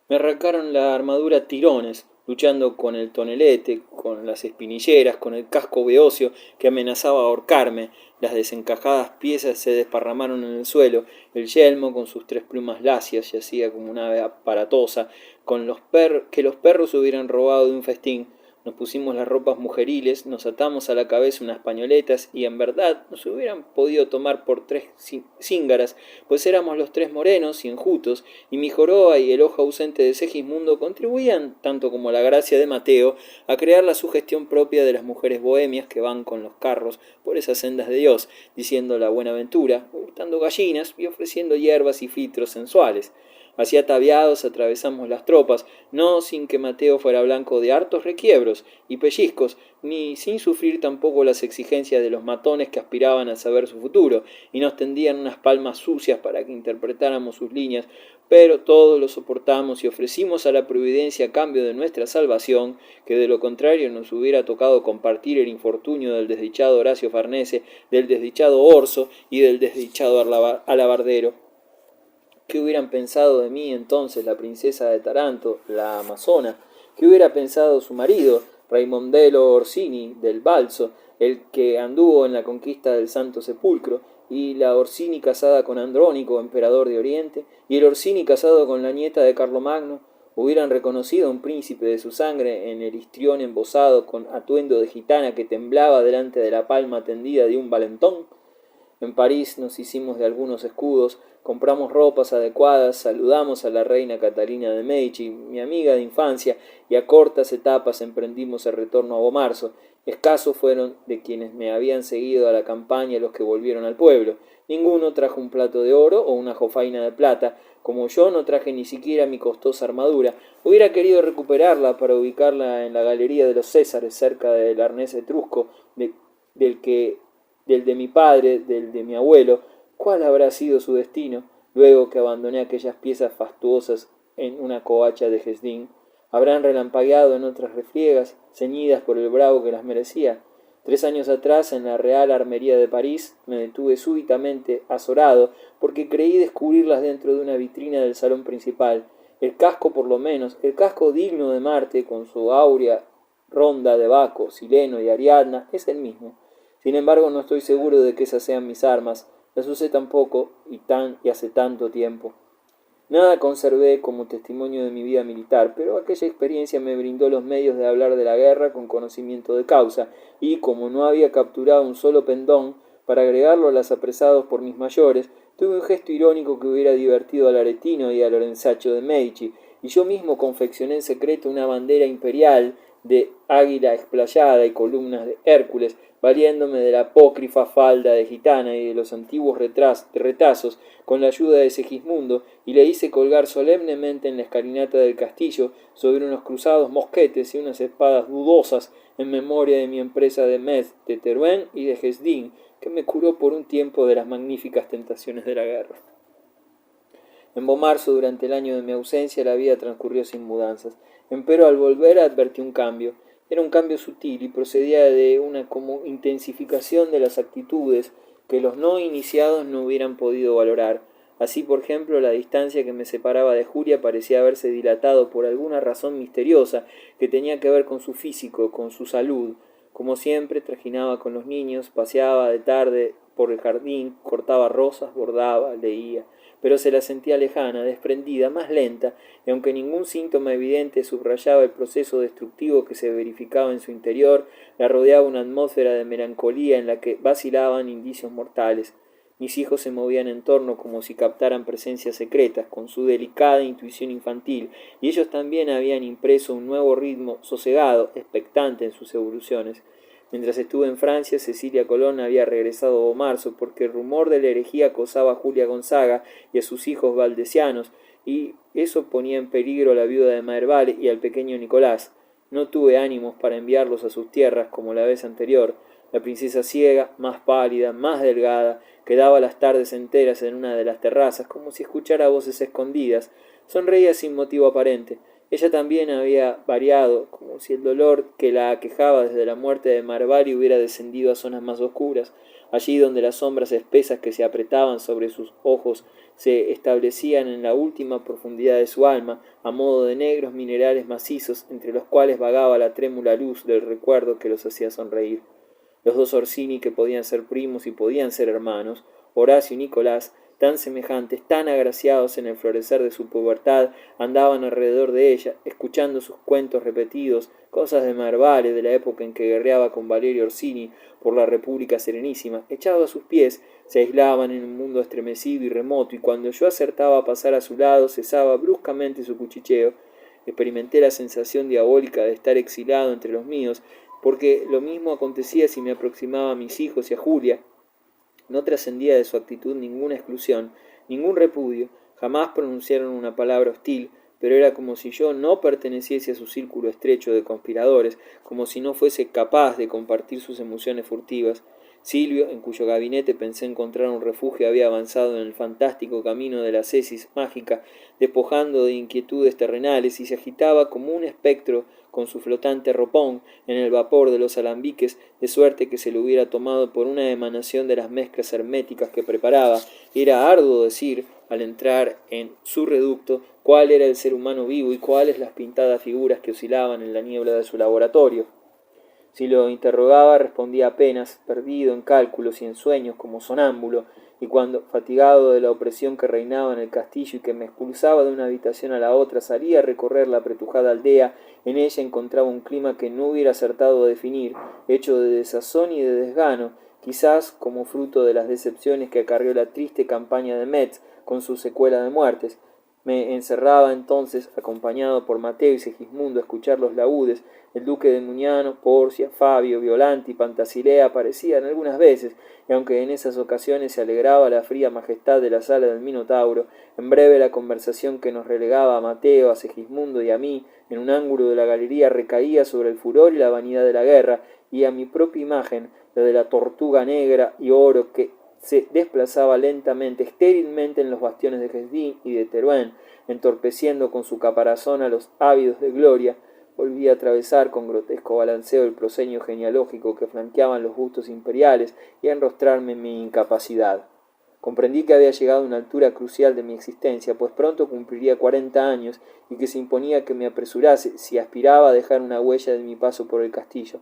Me arrancaron la armadura a tirones, luchando con el tonelete, con las espinilleras, con el casco beocio que amenazaba ahorcarme. Las desencajadas piezas se desparramaron en el suelo. El yelmo, con sus tres plumas lacias, yacía como una ave aparatosa, que los perros hubieran robado de un festín. Nos pusimos las ropas mujeriles, nos atamos a la cabeza unas pañoletas y en verdad nos hubieran podido tomar por tres cíngaras, pues éramos los tres morenos y enjutos, y mi joroba y el ojo ausente de Segismundo contribuían, tanto como la gracia de Mateo, a crear la sugestión propia de las mujeres bohemias que van con los carros por esas sendas de Dios, diciendo la buenaventura, hurtando gallinas y ofreciendo hierbas y filtros sensuales. Así ataviados atravesamos las tropas, no sin que Mateo fuera blanco de hartos requiebros y pellizcos, ni sin sufrir tampoco las exigencias de los matones que aspiraban a saber su futuro, y nos tendían unas palmas sucias para que interpretáramos sus líneas, pero todos lo soportamos y ofrecimos a la providencia a cambio de nuestra salvación, que de lo contrario nos hubiera tocado compartir el infortunio del desdichado Horacio Farnese, del desdichado Orso y del desdichado Alabardero. ¿Qué hubieran pensado de mí entonces la princesa de Taranto, la amazona? ¿Qué hubiera pensado su marido, Raimondelo Orsini del Balso, el que anduvo en la conquista del Santo Sepulcro, y la Orsini casada con Andrónico, emperador de Oriente, y el Orsini casado con la nieta de Carlomagno? ¿Hubieran reconocido a un príncipe de su sangre en el histrión embosado con atuendo de gitana que temblaba delante de la palma tendida de un valentón? En París nos hicimos de algunos escudos, compramos ropas adecuadas, saludamos a la reina Catalina de Medici, mi amiga de infancia, y a cortas etapas emprendimos el retorno a Bomarzo. Escasos fueron de quienes me habían seguido a la campaña los que volvieron al pueblo. Ninguno trajo un plato de oro o una jofaina de plata. Como yo no traje ni siquiera mi costosa armadura, hubiera querido recuperarla para ubicarla en la galería de los Césares, cerca del arnés etrusco del que del de mi padre, del de mi abuelo. ¿Cuál habrá sido su destino, luego que abandoné aquellas piezas fastuosas en una covacha de Hesdin? ¿Habrán relampagueado en otras refriegas, ceñidas por el bravo que las merecía? 3 años atrás, en la Real Armería de París, me detuve súbitamente azorado, porque creí descubrirlas dentro de una vitrina del salón principal. El casco, por lo menos, el casco digno de Marte, con su áurea ronda de Baco, Sileno y Ariadna, es el mismo. Sin embargo, no estoy seguro de que esas sean mis armas. Las usé tan poco y hace tanto tiempo. Nada conservé como testimonio de mi vida militar, pero aquella experiencia me brindó los medios de hablar de la guerra con conocimiento de causa, y como no había capturado un solo pendón, para agregarlo a las apresados por mis mayores, tuve un gesto irónico que hubiera divertido al Aretino y al Lorenzaccio de Medici, y yo mismo confeccioné en secreto una bandera imperial de águila explayada y columnas de Hércules, valiéndome de la apócrifa falda de gitana y de los antiguos retazos con la ayuda de Segismundo, y le hice colgar solemnemente en la escalinata del castillo sobre unos cruzados mosquetes y unas espadas dudosas en memoria de mi empresa de Metz, de Teruel y de Hesdin, que me curó por un tiempo de las magníficas tentaciones de la guerra. En Bomarzo, durante el año de mi ausencia, la vida transcurrió sin mudanzas. Empero al volver advertí un cambio. Era un cambio sutil y procedía de una como intensificación de las actitudes que los no iniciados no hubieran podido valorar. Así, por ejemplo, la distancia que me separaba de Julia parecía haberse dilatado por alguna razón misteriosa que tenía que ver con su físico, con su salud. Como siempre, trajinaba con los niños, paseaba de tarde por el jardín, cortaba rosas, bordaba, leía, pero se la sentía lejana, desprendida, más lenta, y aunque ningún síntoma evidente subrayaba el proceso destructivo que se verificaba en su interior, la rodeaba una atmósfera de melancolía en la que vacilaban indicios mortales. Mis hijos se movían en torno como si captaran presencias secretas, con su delicada intuición infantil, y ellos también habían impreso un nuevo ritmo sosegado, expectante en sus evoluciones. Mientras estuve en Francia, Cecilia Colón había regresado a Bomarzo, porque el rumor de la herejía acosaba a Julia Gonzaga y a sus hijos valdesianos, y eso ponía en peligro a la viuda de Maerval y al pequeño Nicolás. No tuve ánimos para enviarlos a sus tierras como la vez anterior. La princesa ciega, más pálida, más delgada, quedaba las tardes enteras en una de las terrazas, como si escuchara voces escondidas. Sonreía sin motivo aparente. Ella también había variado, como si el dolor que la aquejaba desde la muerte de Marvari hubiera descendido a zonas más oscuras, allí donde las sombras espesas que se apretaban sobre sus ojos se establecían en la última profundidad de su alma, a modo de negros minerales macizos, entre los cuales vagaba la trémula luz del recuerdo que los hacía sonreír. Los dos Orsini, que podían ser primos y podían ser hermanos, Horacio y Nicolás, tan semejantes, tan agraciados en el florecer de su pubertad, andaban alrededor de ella, escuchando sus cuentos repetidos, cosas de Marvale, de la época en que guerreaba con Valerio Orsini por la República Serenísima. Echados a sus pies, se aislaban en un mundo estremecido y remoto, y cuando yo acertaba a pasar a su lado, cesaba bruscamente su cuchicheo. Experimenté la sensación diabólica de estar exilado entre los míos, porque lo mismo acontecía si me aproximaba a mis hijos y a Julia. No trascendía de su actitud ninguna exclusión, ningún repudio, jamás pronunciaron una palabra hostil, pero era como si yo no perteneciese a su círculo estrecho de conspiradores, como si no fuese capaz de compartir sus emociones furtivas. Silvio, en cuyo gabinete pensé encontrar un refugio, había avanzado en el fantástico camino de la cesis mágica, despojando de inquietudes terrenales, y se agitaba como un espectro con su flotante ropón en el vapor de los alambiques, de suerte que se lo hubiera tomado por una emanación de las mezclas herméticas que preparaba. Era arduo decir, al entrar en su reducto, cuál era el ser humano vivo y cuáles las pintadas figuras que oscilaban en la niebla de su laboratorio. Si lo interrogaba, respondía apenas, perdido en cálculos y en sueños como sonámbulo, y cuando, fatigado de la opresión que reinaba en el castillo y que me expulsaba de una habitación a la otra, salía a recorrer la apretujada aldea, en ella encontraba un clima que no hubiera acertado a definir, hecho de desazón y de desgano, quizás como fruto de las decepciones que acarreó la triste campaña de Metz con su secuela de muertes. Me encerraba entonces, acompañado por Mateo y Segismundo, a escuchar los laúdes. El duque de Muñano, Porcia, Fabio, Violante y Pantasilea aparecían algunas veces, y aunque en esas ocasiones se alegraba la fría majestad de la sala del Minotauro, en breve la conversación que nos relegaba a Mateo, a Segismundo y a mí, en un ángulo de la galería, recaía sobre el furor y la vanidad de la guerra, y a mi propia imagen, la de la tortuga negra y oro que se desplazaba lentamente, estérilmente en los bastiones de Hesdin y de Teruel, entorpeciendo con su caparazón a los ávidos de gloria. Volví a atravesar con grotesco balanceo el proscenio genealógico que flanqueaban los bustos imperiales y a enrostrarme en mi incapacidad. Comprendí que había llegado a una altura crucial de mi existencia, pues pronto cumpliría 40 años y que se imponía que me apresurase si aspiraba a dejar una huella de mi paso por el castillo.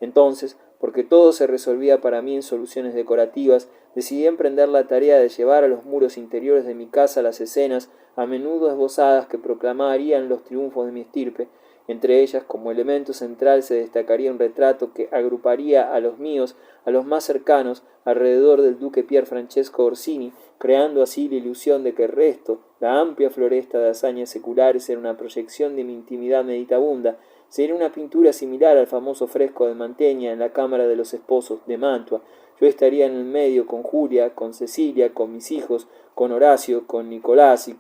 Entonces, porque todo se resolvía para mí en soluciones decorativas, decidí emprender la tarea de llevar a los muros interiores de mi casa las escenas, a menudo esbozadas, que proclamarían los triunfos de mi estirpe. Entre ellas, como elemento central, se destacaría un retrato que agruparía a los míos, a los más cercanos, alrededor del duque Pier Francesco Orsini, creando así la ilusión de que el resto, la amplia floresta de hazañas seculares, era una proyección de mi intimidad meditabunda. Sería una pintura similar al famoso fresco de Mantegna en la Cámara de los Esposos de Mantua. Yo estaría en el medio con Julia, con Cecilia, con mis hijos, con Horacio, con Nicolás, y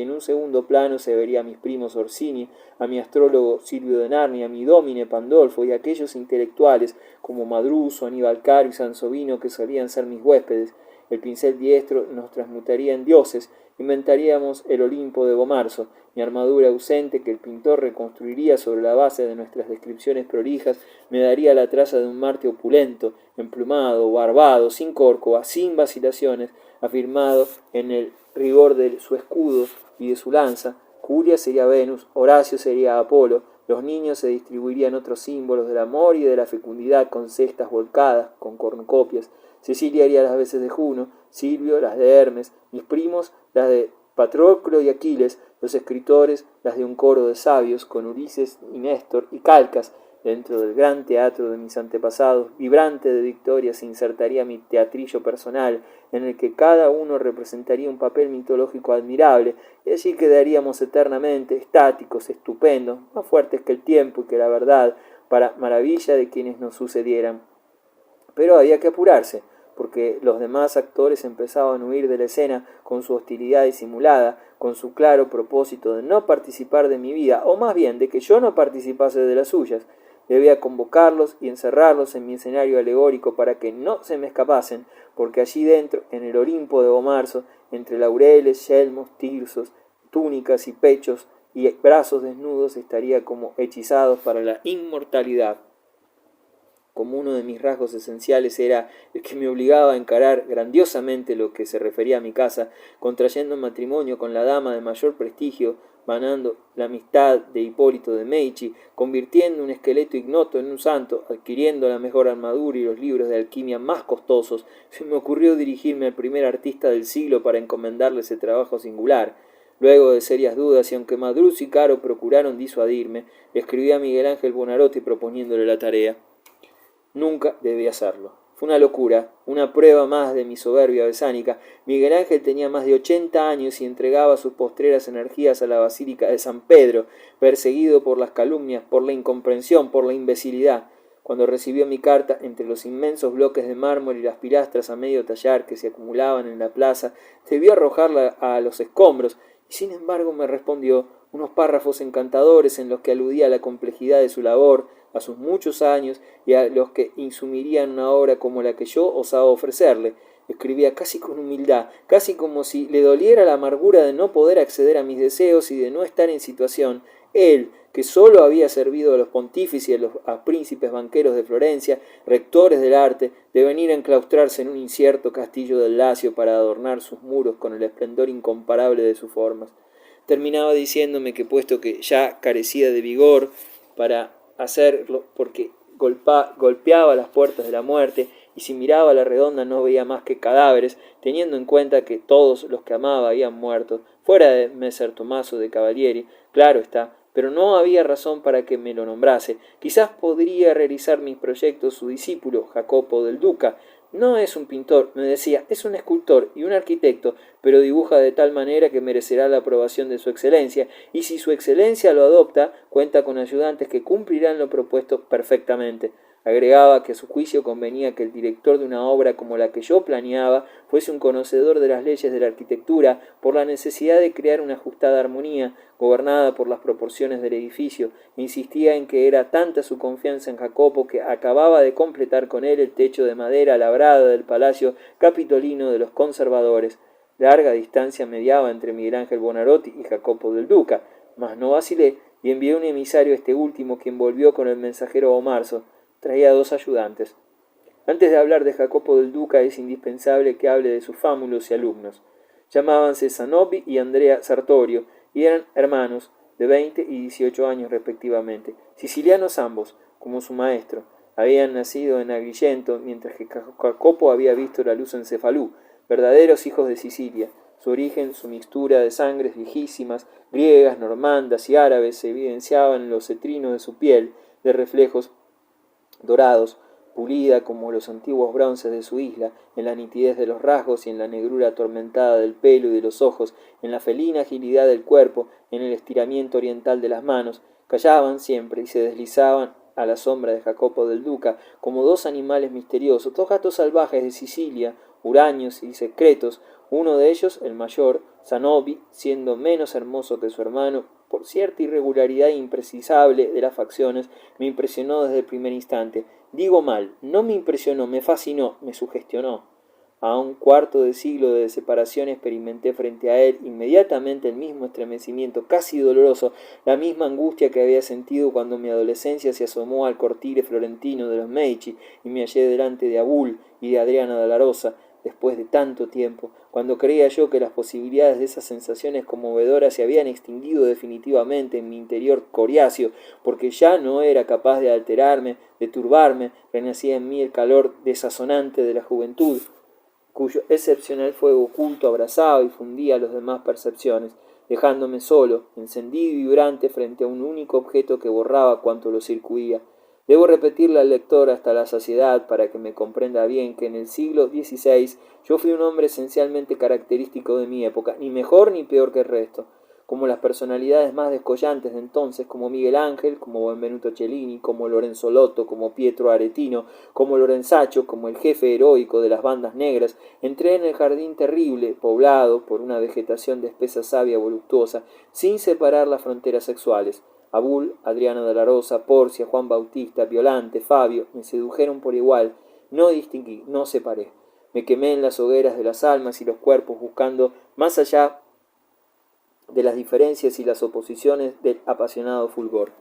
en un segundo plano se vería a mis primos Orsini, a mi astrólogo Silvio de Narni, a mi dómine Pandolfo y a aquellos intelectuales como Madruso, Aníbal Caro y Sansovino que solían ser mis huéspedes. El pincel diestro nos transmutaría en dioses, inventaríamos el Olimpo de Bomarzo, mi armadura ausente que el pintor reconstruiría sobre la base de nuestras descripciones prolijas me daría la traza de un Marte opulento, emplumado, barbado, sin córcova, sin vacilaciones, afirmado en el rigor de su escudo y de su lanza. Julia sería Venus, Horacio sería Apolo, los niños se distribuirían otros símbolos del amor y de la fecundidad con cestas volcadas, con cornucopias. Cecilia haría las veces de Juno, Silvio las de Hermes, mis primos las de Patroclo y Aquiles, los escritores las de un coro de sabios, con Ulises y Néstor y Calcas. Dentro del gran teatro de mis antepasados, vibrante de victoria, se insertaría mi teatrillo personal, en el que cada uno representaría un papel mitológico admirable, y allí quedaríamos eternamente, estáticos, estupendos, más fuertes que el tiempo y que la verdad, para maravilla de quienes nos sucedieran. Pero había que apurarse, porque los demás actores empezaban a huir de la escena con su hostilidad disimulada, con su claro propósito de no participar de mi vida, o más bien de que yo no participase de las suyas. Debía convocarlos y encerrarlos en mi escenario alegórico para que no se me escapasen, porque allí dentro, en el Olimpo de Bomarzo, entre laureles, yelmos, tirsos, túnicas y pechos y brazos desnudos, estaría como hechizados para la inmortalidad. como uno de mis rasgos esenciales era el que me obligaba a encarar grandiosamente lo que se refería a mi casa, contrayendo matrimonio con la dama de mayor prestigio, ganando la amistad de Hipólito de Medici, convirtiendo un esqueleto ignoto en un santo, adquiriendo la mejor armadura y los libros de alquimia más costosos, se me ocurrió dirigirme al primer artista del siglo para encomendarle ese trabajo singular. Luego de serias dudas, y aunque Madruz y Caro procuraron disuadirme, le escribí a Miguel Ángel Buonarroti proponiéndole la tarea. Nunca debí hacerlo. Fue una locura, una prueba más de mi soberbia besánica. Miguel Ángel tenía más de 80 años y entregaba sus postreras energías a la Basílica de San Pedro, perseguido por las calumnias, por la incomprensión, por la imbecilidad. Cuando recibió mi carta, entre los inmensos bloques de mármol y las pilastras a medio tallar que se acumulaban en la plaza, debió arrojarla a los escombros, y sin embargo me respondió unos párrafos encantadores en los que aludía a la complejidad de su labor, a sus muchos años y a los que insumirían una obra como la que yo osaba ofrecerle. Escribía casi con humildad, casi como si le doliera la amargura de no poder acceder a mis deseos y de no estar en situación. Él, que sólo había servido a los pontífices y a príncipes banqueros de Florencia, rectores del arte, de venir a enclaustrarse en un incierto castillo del Lacio para adornar sus muros con el esplendor incomparable de sus formas. Terminaba diciéndome que puesto que ya carecía de vigor para hacerlo, porque golpeaba las puertas de la muerte, y si miraba a la redonda no veía más que cadáveres, teniendo en cuenta que todos los que amaba habían muerto, fuera de Messer Tommaso de Cavalieri, claro está, pero no había razón para que me lo nombrase. Quizás podría realizar mis proyectos su discípulo, Jacopo del Duca. No es un pintor, me decía, es un escultor y un arquitecto, pero dibuja de tal manera que merecerá la aprobación de su excelencia, y si su excelencia lo adopta, cuenta con ayudantes que cumplirán lo propuesto perfectamente. Agregaba que a su juicio convenía que el director de una obra como la que yo planeaba fuese un conocedor de las leyes de la arquitectura por la necesidad de crear una ajustada armonía, gobernada por las proporciones del edificio. Insistía en que era tanta su confianza en Jacopo que acababa de completar con él el techo de madera labrada del palacio capitolino de los conservadores. Larga distancia mediaba entre Miguel Ángel Buonarroti y Jacopo del Duca, mas no vacilé y envié un emisario a este último, quien volvió con el mensajero Bomarzo. Traía 2 ayudantes. Antes de hablar de Jacopo del Duca es indispensable que hable de sus fámulos y alumnos. Llamábanse Zanobi y Andrea Sartorio, y eran hermanos, de 20 y 18 años respectivamente, sicilianos ambos, como su maestro. Habían nacido en Agrigento, mientras que Jacopo había visto la luz en Cefalú, verdaderos hijos de Sicilia. Su origen, su mixtura de sangres viejísimas, griegas, normandas y árabes, se evidenciaban en los cetrinos de su piel, de reflejos dorados, pulida como los antiguos bronces de su isla, en la nitidez de los rasgos y en la negrura atormentada del pelo y de los ojos, en la felina agilidad del cuerpo, en el estiramiento oriental de las manos. Callaban siempre y se deslizaban a la sombra de Jacopo del Duca como 2 animales misteriosos, 2 gatos salvajes de Sicilia, huraños y secretos. Uno de ellos, el mayor, Zanobi, siendo menos hermoso que su hermano, por cierta irregularidad imprecisable de las facciones, me impresionó desde el primer instante. Digo mal, no me impresionó, me fascinó, me sugestionó. A un cuarto de siglo de separación experimenté frente a él inmediatamente el mismo estremecimiento casi doloroso, la misma angustia que había sentido cuando mi adolescencia se asomó al cortile florentino de los Medici y me hallé delante de Abul y de Adriana de la Rosa, después de tanto tiempo, cuando creía yo que las posibilidades de esas sensaciones conmovedoras se habían extinguido definitivamente en mi interior coriáceo, porque ya no era capaz de alterarme, de turbarme, renacía en mí el calor desazonante de la juventud, cuyo excepcional fuego oculto abrazaba y fundía las demás percepciones, dejándome solo, encendido y vibrante frente a un único objeto que borraba cuanto lo circuía. Debo repetirle al lector hasta la saciedad para que me comprenda bien que en el siglo XVI yo fui un hombre esencialmente característico de mi época, ni mejor ni peor que el resto, como las personalidades más descollantes de entonces, como Miguel Ángel, como Benvenuto Cellini, como Lorenzo Lotto, como Pietro Aretino, como Lorenzaccio, como el jefe heroico de las bandas negras. Entré en el jardín terrible, poblado por una vegetación de espesa savia voluptuosa, sin separar las fronteras sexuales. Abul, Adriana de la Rosa, Porcia, Juan Bautista, Violante, Fabio, me sedujeron por igual. No distinguí, no separé. Me quemé en las hogueras de las almas y los cuerpos buscando, más allá de las diferencias y las oposiciones del apasionado fulgor.